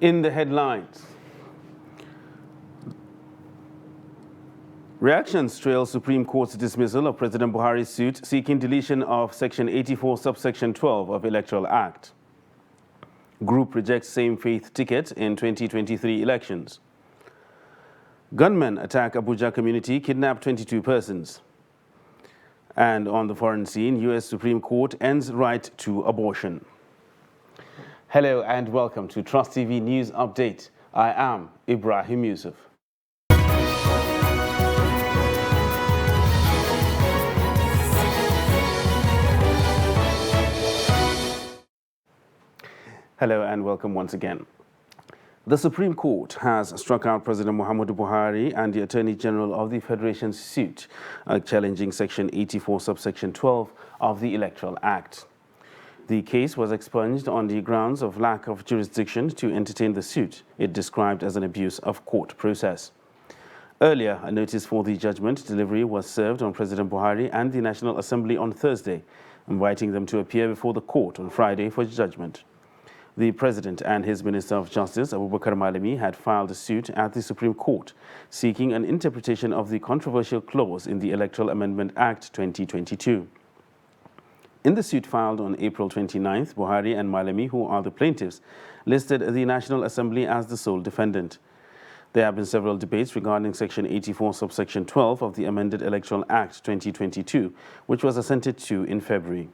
In the headlines, reactions trail Supreme Court's dismissal of President Buhari's suit seeking deletion of Section 84, subsection 12 of Electoral Act. Group rejects same-faith ticket in 2023 elections. Gunmen attack Abuja community, kidnap 22 persons. And on the foreign scene, U.S. Supreme Court ends right to abortion. Hello and welcome to Trust TV News Update. I am Ibrahim Yusuf. Hello and welcome once again. The Supreme Court has struck out President Muhammadu Buhari and the Attorney General of the Federation's suit challenging Section 84, subsection 12 of the Electoral Act. The case was expunged on the grounds of lack of jurisdiction to entertain the suit it described as an abuse of court process. Earlier, a notice for the judgment delivery was served on President Buhari and the National Assembly on Thursday, inviting them to appear before the court on Friday for judgment. The President and his Minister of Justice, Abubakar Malami, had filed a suit at the Supreme Court seeking an interpretation of the controversial clause in the Electoral Amendment Act 2022. In the suit filed on April 29th, Buhari and Malami, who are the plaintiffs, listed the National Assembly as the sole defendant. There have been several debates regarding Section 84, subsection 12 of the amended Electoral Act 2022, which was assented to in February.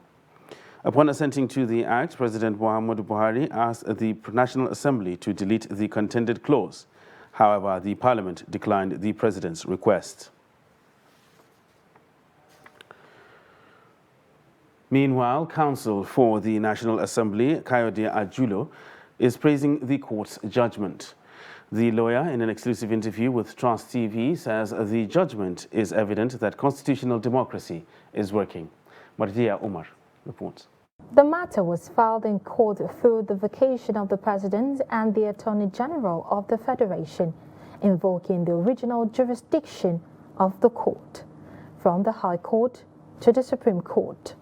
Upon assenting to the Act, President Muhammadu Buhari asked the National Assembly to delete the contended clause. However, the Parliament declined the President's request. Meanwhile, counsel for the National Assembly, Kayode Ajulo, is praising the court's judgment. The lawyer, in an exclusive interview with Trust TV, says the judgment is evident that constitutional democracy is working. Mardia Umar reports. The matter was filed in court through the vacation of the President and the Attorney General of the Federation, invoking the original jurisdiction of the court, from the High Court to the Supreme Court.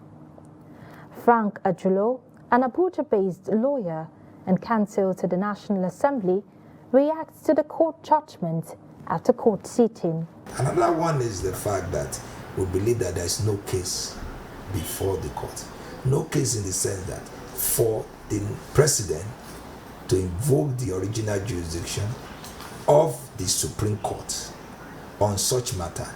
Frank Ajulo, an Abuja-based lawyer and counsel to the National Assembly, reacts to the court judgment at a court sitting. Another one is the fact that we believe that there is no case before the court. No case in the sense that for the President to invoke the original jurisdiction of the Supreme Court on such matter,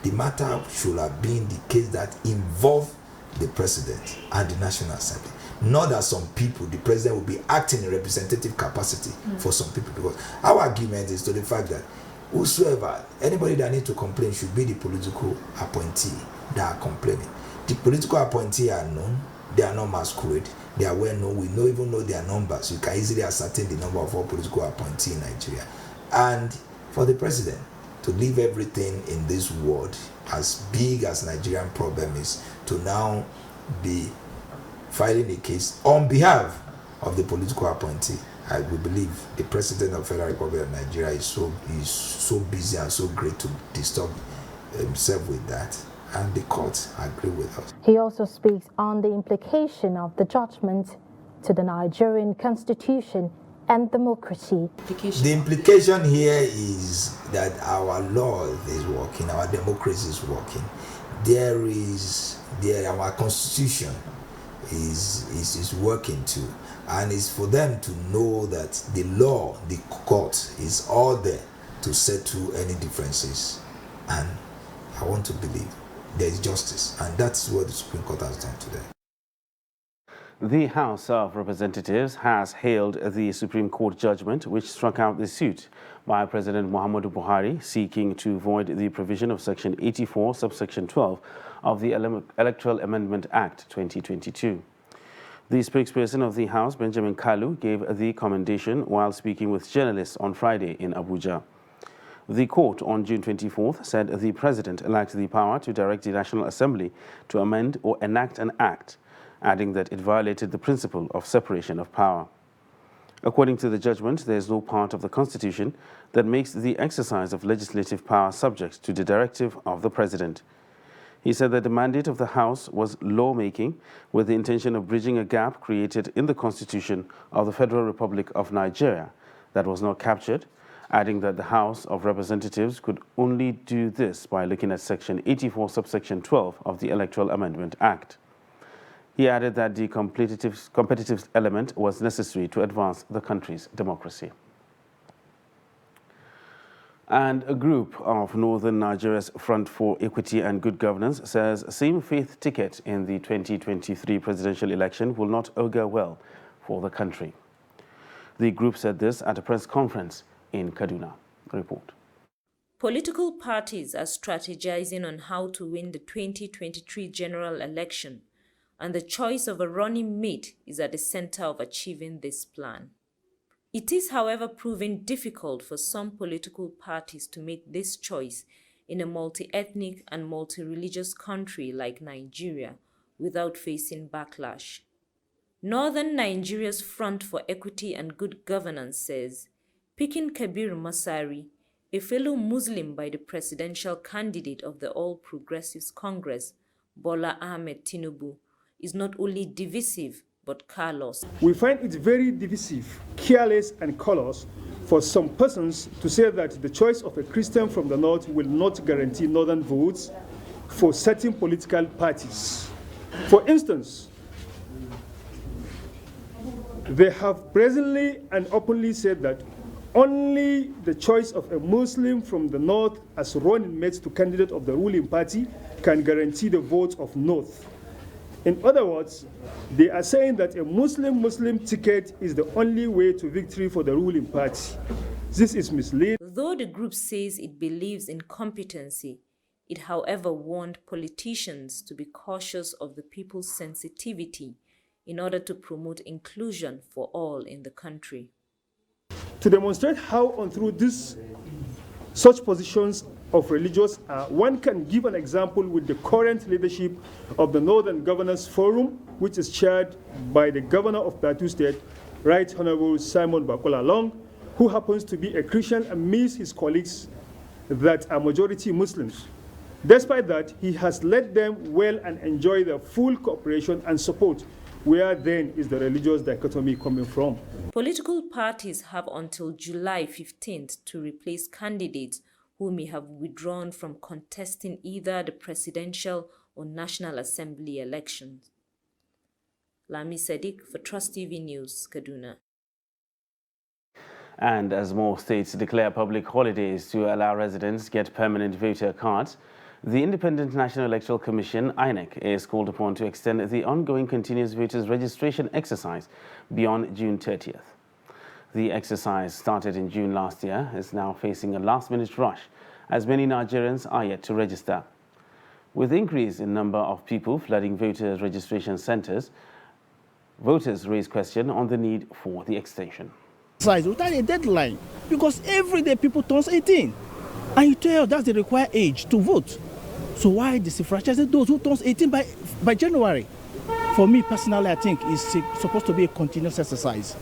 the matter should have been the case that involved the President and the National Assembly. Not that some people, the President will be acting in representative capacity for some people, because our argument is to the fact that whosoever, anybody that needs to complain should be the political appointee that are complaining. The political appointee are known, they are not masquerade, they are well known, we even know their numbers. You can easily ascertain the number of all political appointees in Nigeria. And for the President to leave everything in this world, as big as Nigerian problem is, to now be filing a case on behalf of the political appointee, I will believe the President of the Federal Republic of Nigeria is so busy and so great to disturb himself with that. And the courts agree with us. He also speaks on the implication of the judgment to the Nigerian constitution and democracy. The implication here is that our law is working, our democracy is working. Our constitution is working too. And it's for them to know that the law, the court, is all there to settle any differences. And I want to believe there is justice, and that's what the Supreme Court has done today. The House of Representatives has hailed the Supreme Court judgment which struck out the suit by President Muhammadu Buhari seeking to void the provision of Section 84, subsection 12 of the Electoral Amendment Act 2022. The spokesperson of the House, Benjamin Kalu, gave the commendation while speaking with journalists on Friday in Abuja. The court on June 24th said the President lacked the power to direct the National Assembly to amend or enact an act, adding that it violated the principle of separation of power. According to the judgment, there is no part of the Constitution that makes the exercise of legislative power subject to the directive of the President. He said that the mandate of the House was lawmaking with the intention of bridging a gap created in the Constitution of the Federal Republic of Nigeria that was not captured, adding that the House of Representatives could only do this by looking at Section 84, subsection 12 of the Electoral Amendment Act. He added that the competitive element was necessary to advance the country's democracy. And a group of Northern Nigeria's Front for Equity and Good Governance says same-faith ticket in the 2023 presidential election will not augur well for the country. The group said this at a press conference in Kaduna. Report. Political parties are strategizing on how to win the 2023 general election, and the choice of a running mate is at the center of achieving this plan. It is, however, proving difficult for some political parties to make this choice in a multi-ethnic and multi-religious country like Nigeria without facing backlash. Northern Nigeria's Front for Equity and Good Governance says, picking Kabir Masari, a fellow Muslim by the presidential candidate of the All Progressives Congress, Bola Ahmed Tinubu, is not only divisive, but callous. We find it very divisive, careless, and callous for some persons to say that the choice of a Christian from the north will not guarantee northern votes for certain political parties. For instance, they have brazenly and openly said that only the choice of a Muslim from the north as running mate to candidate of the ruling party can guarantee the votes of north. In other words, they are saying that a Muslim ticket is the only way to victory for the ruling party. This is misleading. Though the group says it believes in competency, it however warned politicians to be cautious of the people's sensitivity in order to promote inclusion for all in the country. To demonstrate how untrue such positions of religious one can give an example with the current leadership of the Northern Governors Forum, which is chaired by the Governor of Plateau State, Right Honorable Simon Bakola Long, who happens to be a Christian amidst his colleagues that are majority Muslims. Despite that, he has led them well and enjoy their full cooperation and support. Where then is the religious dichotomy coming from? Political parties have until July 15th to replace candidates who may have withdrawn from contesting either the presidential or National Assembly elections. Lami Sadiq for Trust TV News, Kaduna. And as more states declare public holidays to allow residents get permanent voter cards, the Independent National Electoral Commission, INEC, is called upon to extend the ongoing continuous voters registration exercise beyond June 30th. The exercise, started in June last year, is now facing a last-minute rush, as many Nigerians are yet to register. With the increase in number of people flooding voters' registration centers, voters raise question on the need for the extension. Without a deadline, because every day people turn 18, and you tell that's the required age to vote. So why disenfranchise those who turn 18 by January? For me personally, I think it's supposed to be a continuous exercise.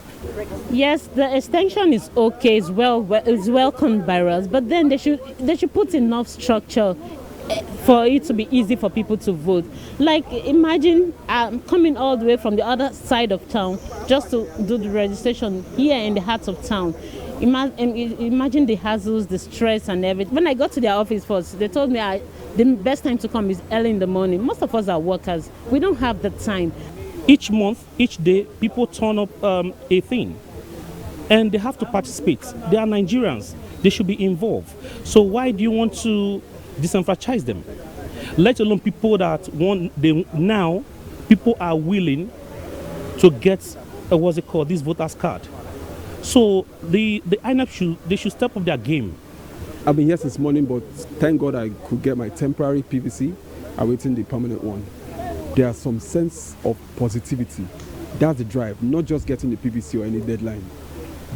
Yes, the extension is okay, it's welcomed by us, but then they should put enough structure for it to be easy for people to vote. Like, imagine coming all the way from the other side of town just to do the registration here in the heart of town. Imagine the hassles, the stress and everything. When I got to their office first, they told me the best time to come is early in the morning. Most of us are workers. We don't have the time. Each month, each day, people turn up a thing. And they have to participate. They are Nigerians. They should be involved. So why do you want to disenfranchise them? Let alone people that now people are willing to get this voters card. So the INEC should step up their game. I've been here since morning, but thank God I could get my temporary PVC. I'm waiting the permanent one. There's some sense of positivity. That's the drive, not just getting the PVC or any deadline.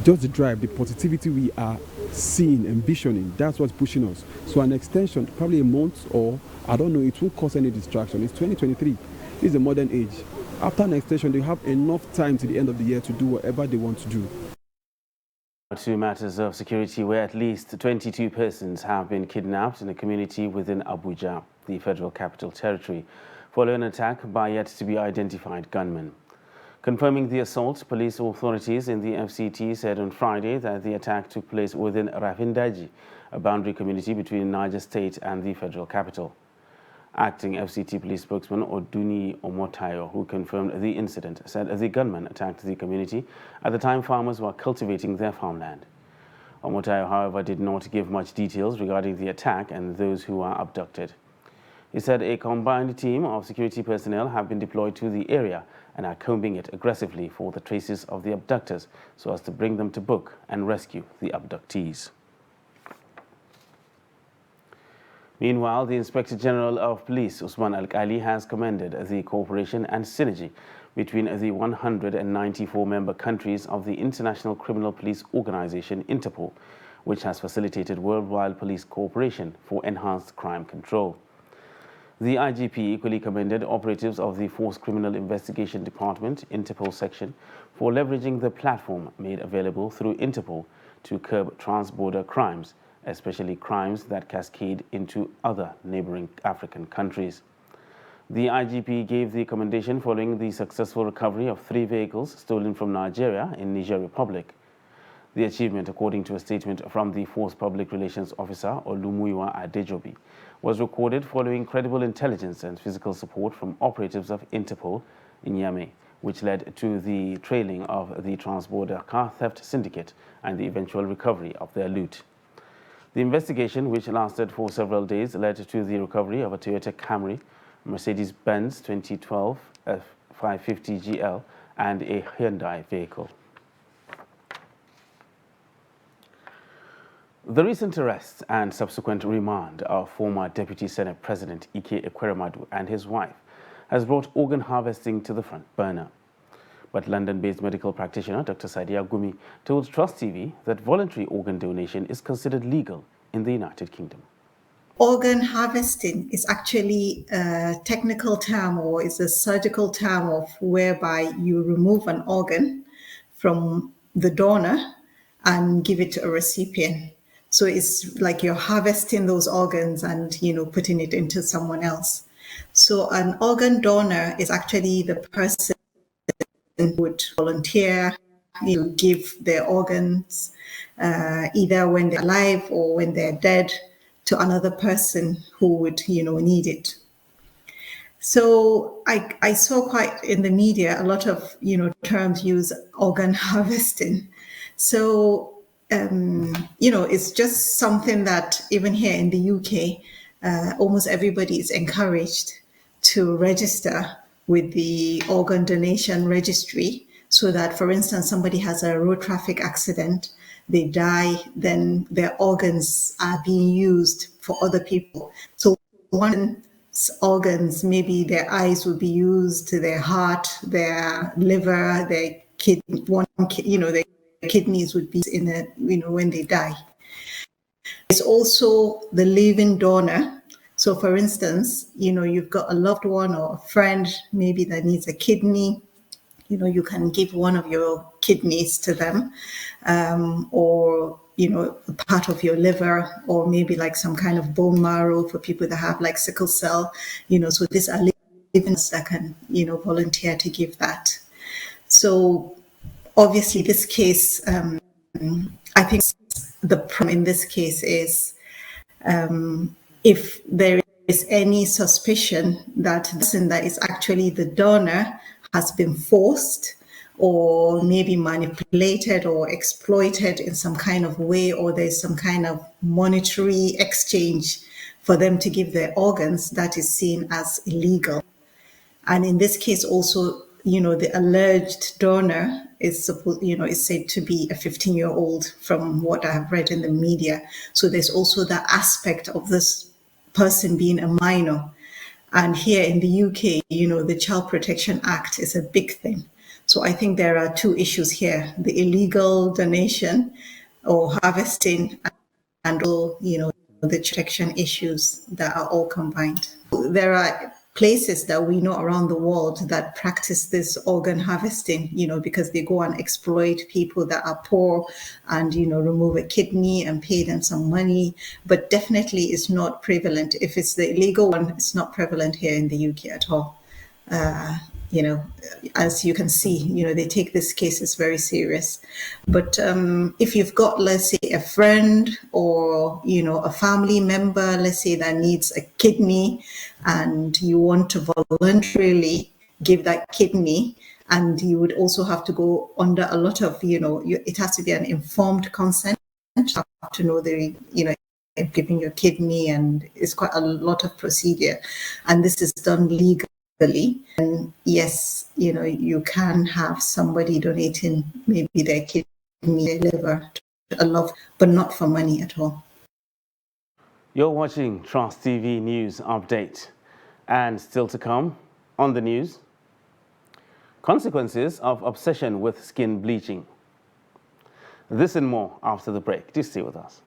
Just the drive, the positivity we are seeing, envisioning, that's what's pushing us. So an extension, probably a month or, I don't know, it won't cause any distraction. It's 2023. This is a modern age. After an extension, they have enough time to the end of the year to do whatever they want to do. To matters of security, where at least 22 persons have been kidnapped in a community within Abuja, the Federal Capital Territory, following an attack by yet-to-be-identified gunmen. Confirming the assault, police authorities in the FCT said on Friday that the attack took place within Rafindaji, a boundary community between Niger State and the federal capital. Acting FCT police spokesman Oduni Omotayo, who confirmed the incident, said the gunman attacked the community at the time farmers were cultivating their farmland. Omotayo, however, did not give much details regarding the attack and those who were abducted. He said a combined team of security personnel have been deployed to the area and are combing it aggressively for the traces of the abductors so as to bring them to book and rescue the abductees. Meanwhile, the Inspector General of Police, Usman Alkali, has commended the cooperation and synergy between the 194 member countries of the International Criminal Police Organization, Interpol, which has facilitated worldwide police cooperation for enhanced crime control. The IGP equally commended operatives of the Force Criminal Investigation Department, Interpol section, for leveraging the platform made available through Interpol to curb trans-border crimes, especially crimes that cascade into other neighboring African countries. The IGP gave the commendation following the successful recovery of 3 vehicles stolen from Nigeria in Niger Republic. The achievement, according to a statement from the Force Public Relations Officer, Olumuyiwa Adejobi, was recorded following credible intelligence and physical support from operatives of Interpol in Niamey, which led to the trailing of the transborder car theft syndicate and the eventual recovery of their loot. The investigation, which lasted for several days, led to the recovery of a Toyota Camry, Mercedes-Benz 2012 F550 GL, and a Hyundai vehicle. The recent arrest and subsequent remand of former Deputy Senate President Ike Ekweremadu and his wife has brought organ harvesting to the front burner. But London-based medical practitioner Dr. Sadia Gumi told Trust TV that voluntary organ donation is considered legal in the United Kingdom. Organ harvesting is actually a technical term, or is a surgical term of whereby you remove an organ from the donor and give it to a recipient. So it's like you're harvesting those organs and, putting it into someone else. So an organ donor is actually the person who would volunteer, give their organs, either when they're alive or when they're dead, to another person who would, need it. So I saw quite in the media a lot of, terms use organ harvesting. So it's just something that even here in the UK, almost everybody is encouraged to register with the organ donation registry, so that, for instance, somebody has a road traffic accident, they die, then their organs are being used for other people. So one's organs, maybe their eyes will be used, their heart, their liver, their kidney, their kidneys would be in it, when they die. It's also the living donor. So for instance, you've got a loved one or a friend maybe that needs a kidney, you can give one of your kidneys to them, or, a part of your liver, or maybe like some kind of bone marrow for people that have like sickle cell, so these are living that can, volunteer to give that. So obviously, this case, I think the problem in this case is if there is any suspicion that the person that is actually the donor has been forced or maybe manipulated or exploited in some kind of way, or there's some kind of monetary exchange for them to give their organs, that is seen as illegal. And in this case also, the alleged donor is supposed, is said to be a 15-year-old from what I have read in the media. So there's also the aspect of this person being a minor. And here in the UK, the Child Protection Act is a big thing. So I think there are 2 issues here: the illegal donation or harvesting, and all, the protection issues that are all combined. There are places that we know around the world that practice this organ harvesting, because they go and exploit people that are poor and, remove a kidney and pay them some money. But definitely it's not prevalent. If it's the illegal one, it's not prevalent here in the UK at all. as you can see, they take these cases very serious. But if you've got, let's say, a friend or, a family member, let's say, that needs a kidney and you want to voluntarily give that kidney, and you would also have to go under a lot of, it has to be an informed consent. You have to know giving your kidney, and it's quite a lot of procedure. And this is done legally. And yes, you can have somebody donating maybe their kidney, their liver to a love, but not for money at all. You're watching Trust TV News Update. And still to come on the news, consequences of obsession with skin bleaching. This and more after the break. Do stay with us.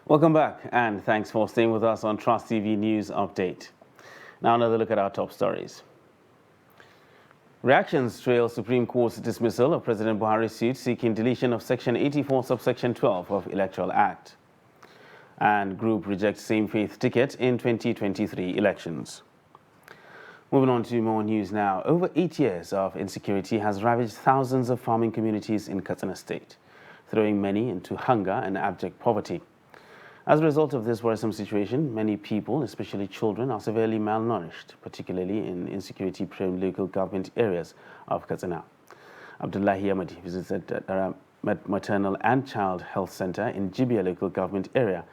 Welcome back, and thanks for staying with us on Trust TV News Update. Now another look at our top stories. Reactions trail Supreme Court's dismissal of President Buhari's suit seeking deletion of Section 84, subsection 12 of Electoral Act. And group rejects same-faith ticket in 2023 elections. Moving on to more news now. Over 8 years of insecurity has ravaged thousands of farming communities in Katsina State, throwing many into hunger and abject poverty. As a result of this worrisome situation, many people, especially children, are severely malnourished, particularly in insecurity-prone local government areas of Katsina. Abdullahi Ahmadi visited the Maternal and Child Health Center in Jibia local government area,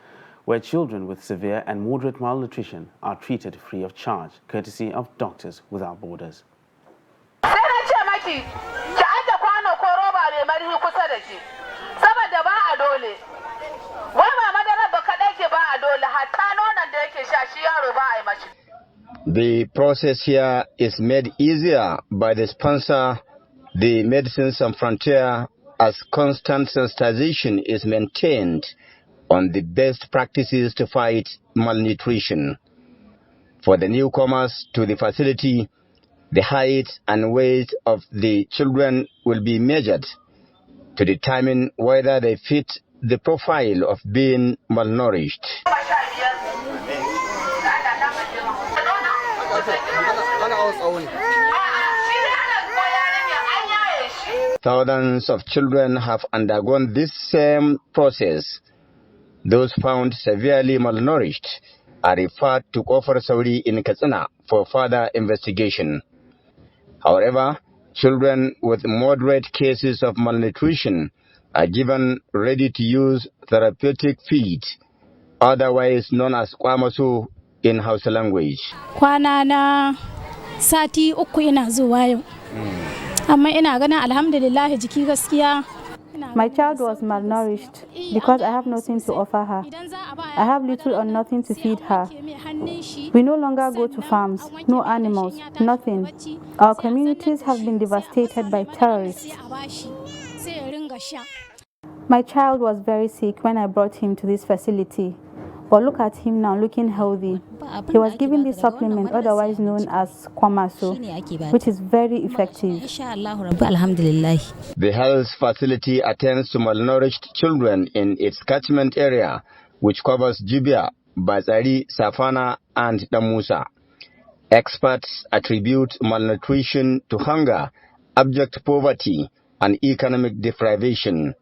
where children with severe and moderate malnutrition are treated free of charge, courtesy of Doctors Without Borders. The process here is made easier by the sponsor, the Medicine Sans Frontières, as constant sensitization is maintained on the best practices to fight malnutrition. For the newcomers to the facility, the height and weight of the children will be measured to determine whether they fit the profile of being malnourished. Thousands of children have undergone this same process. Those found severely malnourished are referred to Kofar Sauri in Katsina for further investigation. However, children with moderate cases of malnutrition are given ready-to-use therapeutic feed, otherwise known as kwamasu in Hausa language. Kwana na sati uku ina zuwa yau. Amma ina ganin alhamdulillah jiki gaskiya. My child was malnourished because I have nothing to offer her. I have little or nothing to feed her. We no longer go to farms, no animals, nothing. Our communities have been devastated by terrorists. My child was very sick when I brought him to this facility. But look at him now, looking healthy. He was given this supplement, otherwise known as kwamasu, which is very effective. The health facility attends to malnourished children in its catchment area, which covers Jibia, Bazari, Safana, and Damusa. Experts attribute malnutrition to hunger, abject poverty, and economic deprivation.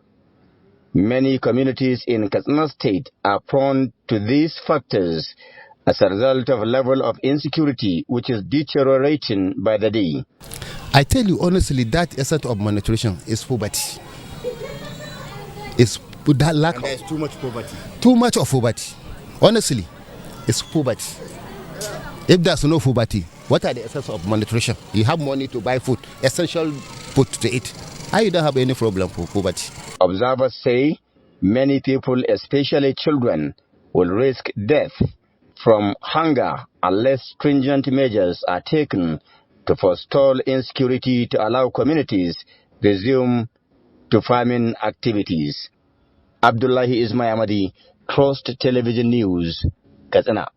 Many communities in Katsina State are prone to these factors as a result of a level of insecurity which is deteriorating by the day. I tell you honestly, that essence of malnutrition is poverty. It's that lack. And there's too much poverty. Too much of poverty. Honestly, it's poverty. If there's no poverty, what are the essence of malnutrition? You have money to buy food, essential food to eat. You don't have any problem for poverty. Observers say many people, especially children, will risk death from hunger unless stringent measures are taken to forestall insecurity to allow communities resume to farming activities. Abdullahi Ismail, Trust Television News, Katsina.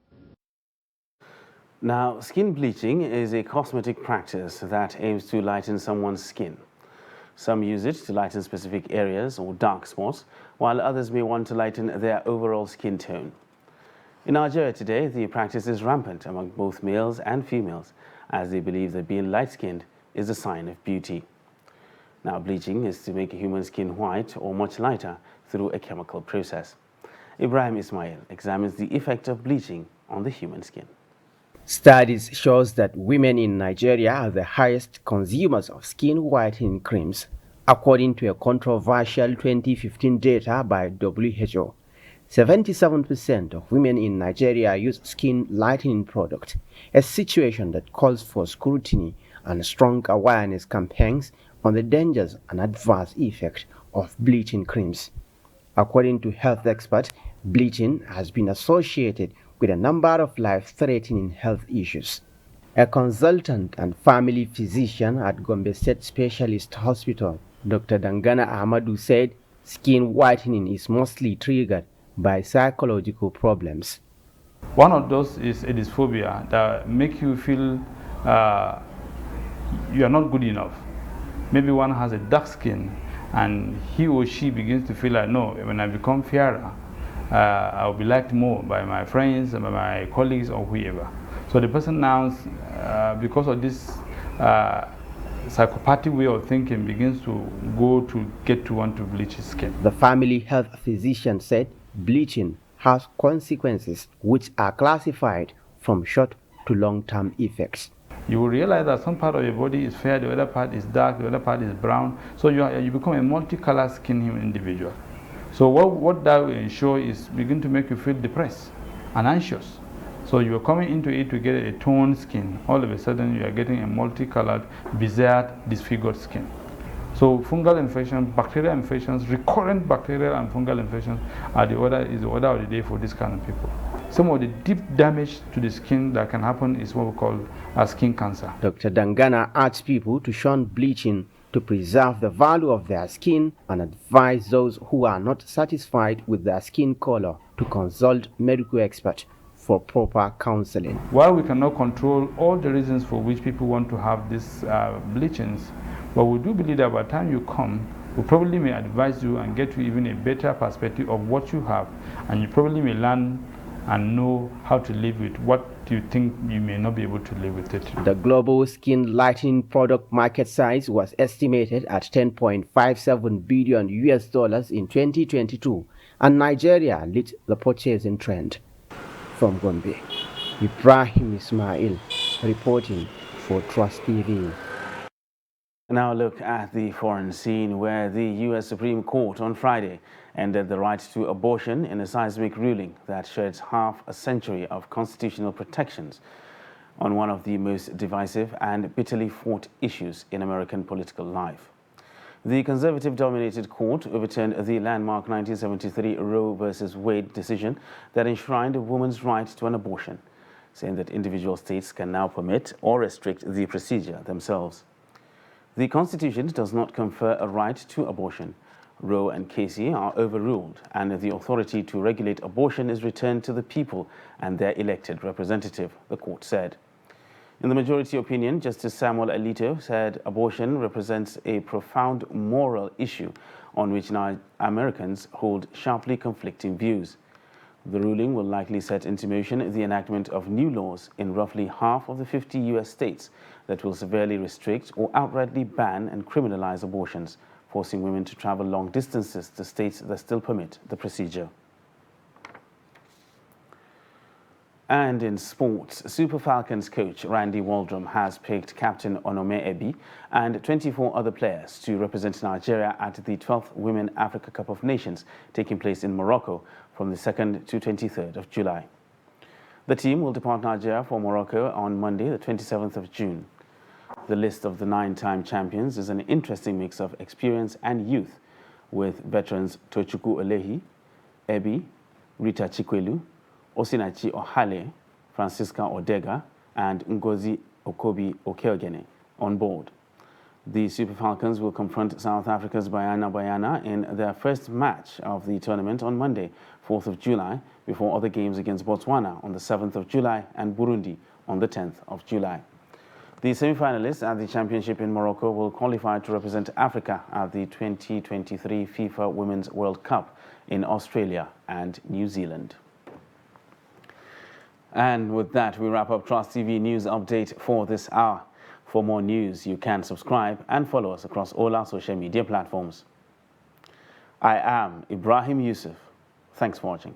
Now, skin bleaching is a cosmetic practice that aims to lighten someone's skin. Some use it to lighten specific areas or dark spots, while others may want to lighten their overall skin tone. In Nigeria today, the practice is rampant among both males and females, as they believe that being light-skinned is a sign of beauty. Now, bleaching is to make human skin white or much lighter through a chemical process. Ibrahim Ismail examines the effect of bleaching on the human skin. Studies shows that women in Nigeria are the highest consumers of skin whitening creams, according to a controversial 2015 data by WHO. 77% of women in Nigeria use skin lightening products, a situation that calls for scrutiny and strong awareness campaigns on the dangers and adverse effects of bleaching creams. According to health experts, bleaching has been associated with a number of life-threatening health issues. A consultant and family physician at Gombe State Specialist Hospital, Dr. Dangana Ahmadu, said skin whitening is mostly triggered by psychological problems. One of those is a dysphobia that make you feel you are not good enough. Maybe one has a dark skin and he or she begins to feel like, no, when I become fairer, I'll be liked more by my friends, by my colleagues, or whoever. So the person now, because of this psychopathic way of thinking, begins to go to get to want to bleach his skin. The family health physician said bleaching has consequences which are classified from short to long-term effects. You will realize that some part of your body is fair, the other part is dark, the other part is brown. So you become a multicolored skin individual. So what that will ensure is begin to make you feel depressed and anxious. So you are coming into it to get a toned skin. All of a sudden you are getting a multicolored, bizarre, disfigured skin. So fungal infections, bacterial infections, recurrent bacterial and fungal infections is the order of the day for this kind of people. Some of the deep damage to the skin that can happen is what we call skin cancer. Dr. Dangana urged people to shun bleaching to preserve the value of their skin and advise those who are not satisfied with their skin color to consult medical experts for proper counseling. While we cannot control all the reasons for which people want to have these bleachings, but we do believe that by the time you come, we probably may advise you and get you even a better perspective of what you have, and you probably may learn and know how to live with what you think you may not be able to live with it. The global skin lightening product market size was estimated at $10.57 billion in 2022, and Nigeria led the purchasing trend. From Gombe, Ibrahim Ismail reporting for Trust TV. Now look at the foreign scene, where the U.S. Supreme Court on Friday ended the right to abortion in a seismic ruling that sheds half a century of constitutional protections on one of the most divisive and bitterly fought issues in American political life. The conservative-dominated court overturned the landmark 1973 Roe v. Wade decision that enshrined a woman's right to an abortion, saying that individual states can now permit or restrict the procedure themselves. The Constitution does not confer a right to abortion. Roe and Casey are overruled, and the authority to regulate abortion is returned to the people and their elected representative, the court said. In the majority opinion, Justice Samuel Alito said abortion represents a profound moral issue on which Americans hold sharply conflicting views. The ruling will likely set into motion the enactment of new laws in roughly half of the 50 U.S. states that will severely restrict or outrightly ban and criminalize abortions, forcing women to travel long distances to states that still permit the procedure. And in sports, Super Falcons coach Randy Waldrum has picked captain Onome Ebi and 24 other players to represent Nigeria at the 12th Women Africa Cup of Nations taking place in Morocco from the 2nd to 23rd of July. The team will depart Nigeria for Morocco on Monday, the 27th of June. The list of the 9-time champions is an interesting mix of experience and youth, with veterans Tochukwu Olehi, Ebi, Rita Chikwelu, Osinachi Ohale, Francisca Odega, and Ngozi Okobi Okeogene on board. The Super Falcons will confront South Africa's Banyana in their first match of the tournament on Monday, 4th of July, before other games against Botswana on the 7th of July and Burundi on the 10th of July. The semi-finalists at the championship in Morocco will qualify to represent Africa at the 2023 FIFA Women's World Cup in Australia and New Zealand. And with that, we wrap up Trust TV News Update for this hour. For more news, you can subscribe and follow us across all our social media platforms. I am Ibrahim Yusuf. Thanks for watching.